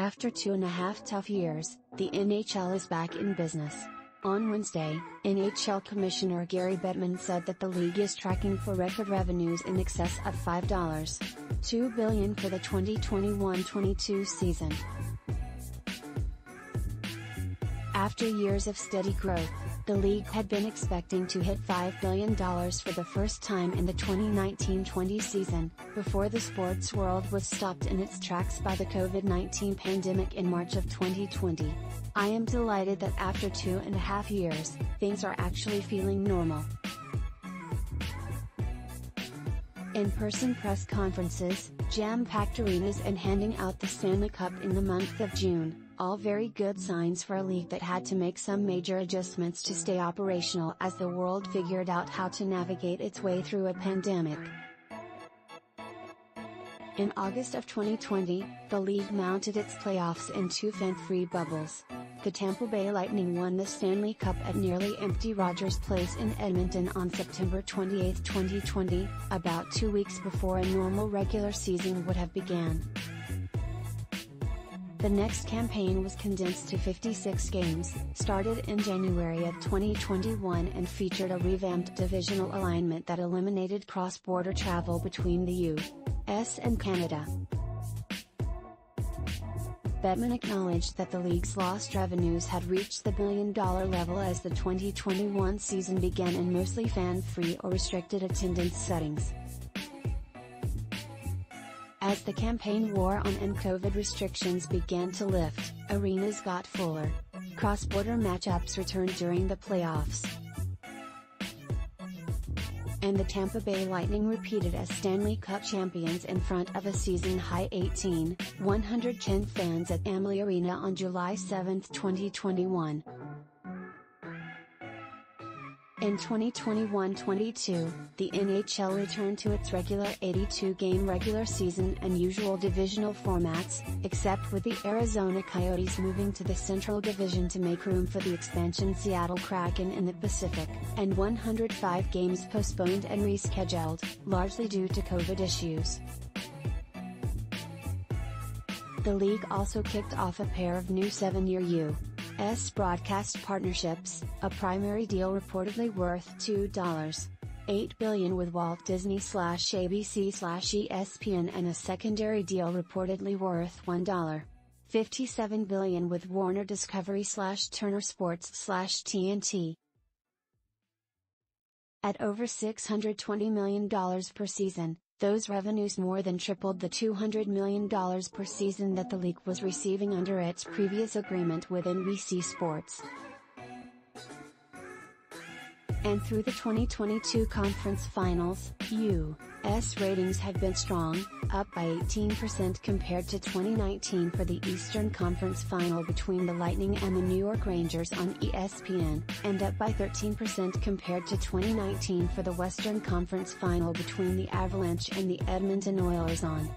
After 2.5 tough years, the NHL is back in business. On Wednesday, NHL Commissioner Gary Bettman said that the league is tracking for record revenues in excess of $5.2 billion for the 2021-22 season. After years of steady growth, the league had been expecting to hit $5 billion for the first time in the 2019-20 season, before the sports world was stopped in its tracks by the COVID-19 pandemic in March of 2020. I am delighted that after 2.5 years, things are actually feeling normal. In-person press conferences, jam-packed arenas and handing out the Stanley Cup in the month of June, all very good signs for a league that had to make some major adjustments to stay operational as the world figured out how to navigate its way through a pandemic. In August of 2020, the league mounted its playoffs in two fan-free bubbles. The Tampa Bay Lightning won the Stanley Cup at nearly empty Rogers Place in Edmonton on September 28, 2020, about 2 weeks before a normal regular season would have begun. The next campaign was condensed to 56 games, started in January of 2021 and featured a revamped divisional alignment that eliminated cross-border travel between the U.S. and Canada. Bettman acknowledged that the league's lost revenues had reached the billion-dollar level as the 2021 season began in mostly fan-free or restricted attendance settings. As the campaign wore on and COVID restrictions began to lift, arenas got fuller. Cross-border matchups returned during the playoffs. And the Tampa Bay Lightning repeated as Stanley Cup champions in front of a season-high 1,110 fans at Amalie Arena on July 7, 2021. In 2021-22, the NHL returned to its regular 82-game regular season and usual divisional formats, except with the Arizona Coyotes moving to the Central Division to make room for the expansion Seattle Kraken in the Pacific, and 105 games postponed and rescheduled, largely due to COVID issues. The league also kicked off a pair of new 7-year U.S. broadcast partnerships, a primary deal reportedly worth $2.8 billion with Walt Disney / ABC / ESPN and a secondary deal reportedly worth $1.57 billion with Warner Discovery / Turner Sports / TNT. At over $620 million per season, those revenues more than tripled the $200 million per season that the league was receiving under its previous agreement with NBC Sports. And through the 2022 conference finals, U.S. ratings have been strong, up by 18% compared to 2019 for the Eastern Conference Final between the Lightning and the New York Rangers on ESPN, and up by 13% compared to 2019 for the Western Conference Final between the Avalanche and the Edmonton Oilers on